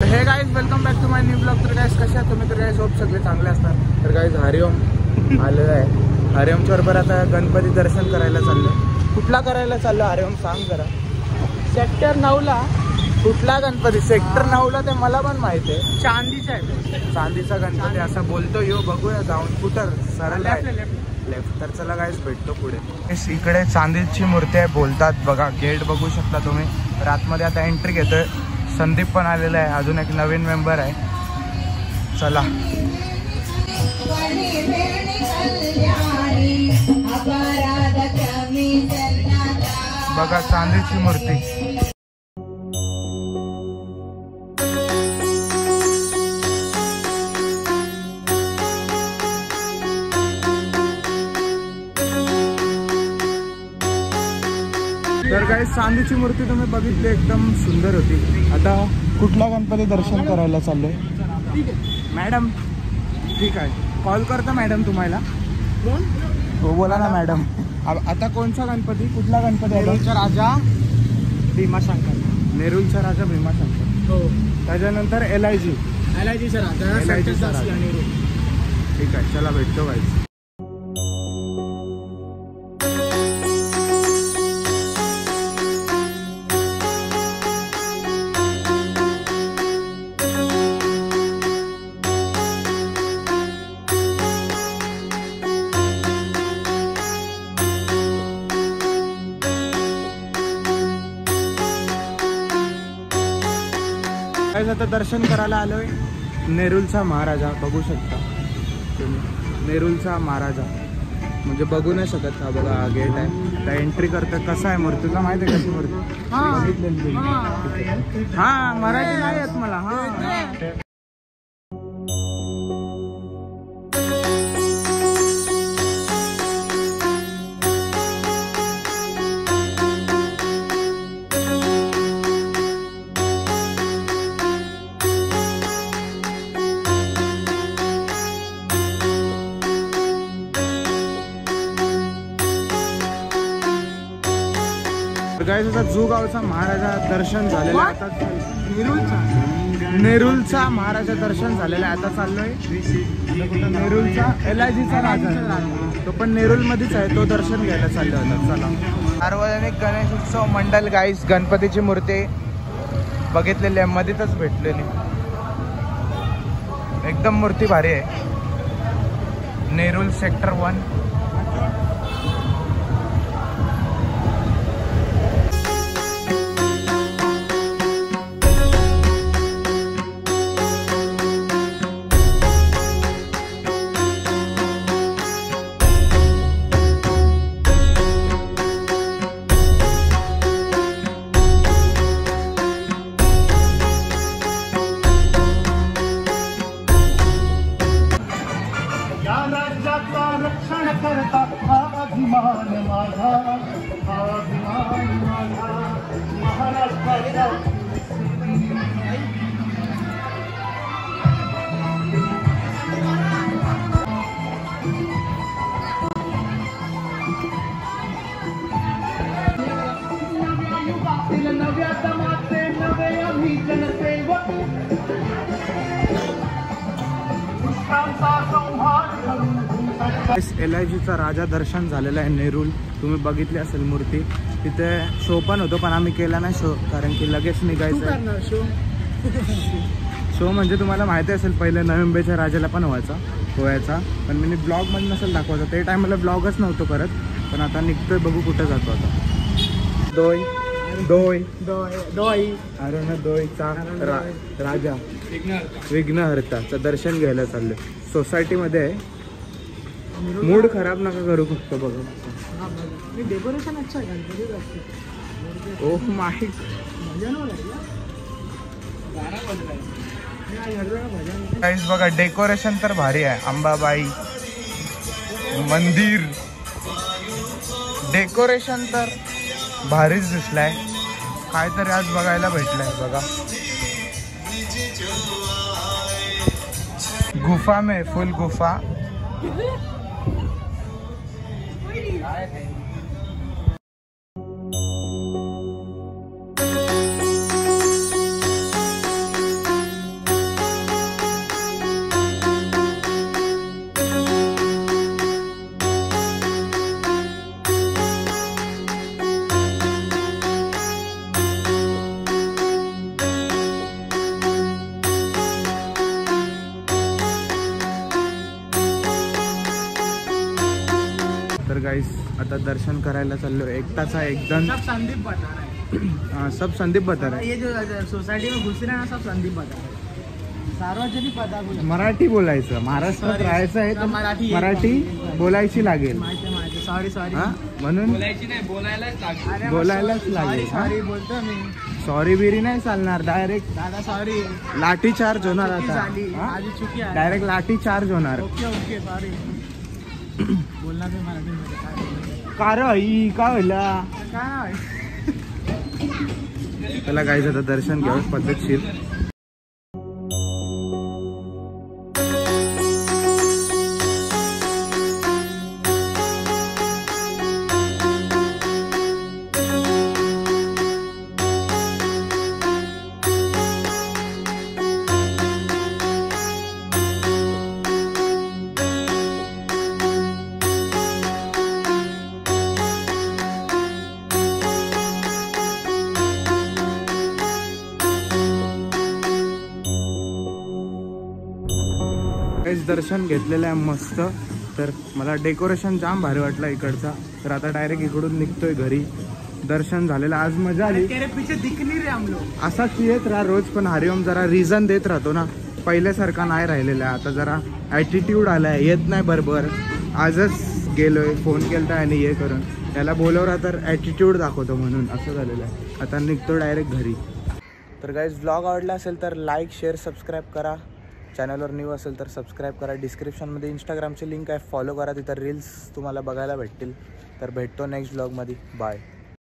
हे guys welcome back to my new blog. तर guys कशा आहात तुम्ही? तर गाईज होप सगळे चांगले असतात. तर गाईज हरिओम आलेलं आहे. हरिओमच्या बरोबर आता गणपती दर्शन करायला चाललो. कुठला करायला चाललो हरिओम सांग जरा. सेक्टर 9ला. कुठला गणपती? सेक्टर 9ला ते मला पण माहिती आहे. चांदीचा आहे. चांदीचा गणपती असं बोलतो. यो बघूया जाऊन कुठं सरळ लेफ्ट. तर चला गाईज भेटतो पुढे. इकडे चांदीची मूर्ती आहे बोलतात बघा. गेट बघू शकता तुम्ही. आतमध्ये आता एंट्री घेतोय. संदीप पण आलेला आहे. अजून एक नवीन मेंबर आहे. चला बघा चांदीची मूर्ती. तर काही चांदीची मूर्ती तुम्ही बघितली एकदम सुंदर होती. आता कुठला गणपती दर्शन करायला चाललोय मॅडम? ठीक आहे कॉल करता मॅडम तुम्हाला. हो बोला ना मॅडम. आता कोणचा गणपती? कुठला गणपती? नेरूळचा राजा भीमाशंकर. नेरूळचा राजा भीमाशंकर. हो. त्याच्यानंतर LIG. LIGचा राजा. LIGचा राजा. ठीक आहे चला भेटतो गाईस. आता दर्शन करायला आलोय. नेरूळचा महाराजा बघू शकता तुम्ही. नेरूळचा महाराजा म्हणजे बघू नाही शकत. हा बघा गेट आहे. आता एंट्री करतं. कसा आहे मूर्तीचा माहिती आहे? कशी मूर्ती बघितलेली? हा मराठी नाही येत मला. हा आता जू गावचा महाराजा दर्शन झालेला आहे. आता नेरूळचा महाराजा दर्शन झालेला आहे. आता चाललोय नेरूळचा LIGचा राजा. तो पण नेरूळ मध्येच आहे. तो दर्शन घ्यायला चाललो होता. चला. सार्वजनिक गणेश उत्सव मंडळ गाईस. गणपतीची मूर्ती बघितलेली आहे. मध्येच भेटलेली. एकदम मूर्ती भारी आहे. नेरूळ सेक्टर 1. LIGचा राजा दर्शन झालेला आहे. नेरूळ तुम्ही बघितली असेल मूर्ती. तिथे शो पण होतो पण आम्ही केला नाही शो कारण की लगेच निघायचं. शो म्हणजे तुम्हाला माहिती असेल पहिले नवी राजाला पण व्हायचा पण मी ब्लॉग मध्ये नसेल दाखवायचा. ते टायमाला ब्लॉगच नव्हतो करत. पण आता निघतोय बघू कुठे जातो आता. दोयचा राजा विघ्नहर्ताचं दर्शन घ्यायला चाललोय. सोसायटीमध्ये आहे. मूड खराब नका करू फक्त बघा. डेकोरेशन अच्छा आहे. Oh my. गाईस बघा डेकोरेशन तर भारी आहे. अंबाबाई मंदिर डेकोरेशन तर भारीच दिसलाय. काहीतरी आज बघायला भेटलंय बघा. गुफा में फुल गुफा. गाईस आता दर्शन करायला चाललो. एकटाचा एकदम सब संदीप बता रहा है. सब संदीप बता रहा है. ये जो सोसाइटी में घुस रहे हैं ना सब संदीप बता रहा है. सार्वजनिक पता बोला. मराठी बोलायचं, महाराष्ट्रात Sorry. राहायचं आहे तर मराठी मराठी बोलायची लागेल. माहिती सॉरी सॉरी. हा म्हणून बोलायची नाही, बोलायलाच लागतो. बोलायलाच लागेल. सॉरी बोलतो मी. सॉरी बिरी नाही चालणार, डायरेक्ट दादा सॉरी. लाठी चार्ज होणार चुकी आता. झाली. माझी चुकी आहे. डायरेक्ट लाठी चार्ज होणार. Okay okay sorry. बोलणार मी मराठीमध्ये काय बोलायचं. कार ही काय व्हायला. काय नाव आहे? त्याला गाईज आता दर्शन घ्यावं पद्धतशीर. दर्शन घेतलेलं आहे मस्त. तर मला डेकोरेशन जाम भारी वाटला इकडचा. तर आता डायरेक्ट इकडून निघतोय घरी. दर्शन झालेलं, आज मजा आली. तेरे पीछे दिख नहीं रहे हम लोग. असाच येत राहा रोज, पण हरिओम जरा रिझन देत राहतो ना, पहिल्यासारखा नाही राहिलेला आहे. आता जरा ॲटिट्यूड आलाय, येत नाही बरोबर. आजच गेलोय, फोन केलता आणि हे करून त्याला बोलवला तर ॲटिट्यूड दाखवतो म्हणून असं झालेलं आहे. आता निघतो डायरेक्ट घरी. तर गाईज व्लॉग आवडला असेल तर लाईक शेअर सबस्क्राईब करा. चॅनलवर न्यू असेल तर सबस्क्राईब करा. डिस्क्रिप्शनमध्ये इंस्टाग्रामची लिंक आहे, फॉलो करा. तिथं रील्स तुम्हाला बघायला भेटतील. तर भेटतो नेक्स्ट व्लॉगमध्ये. बाय.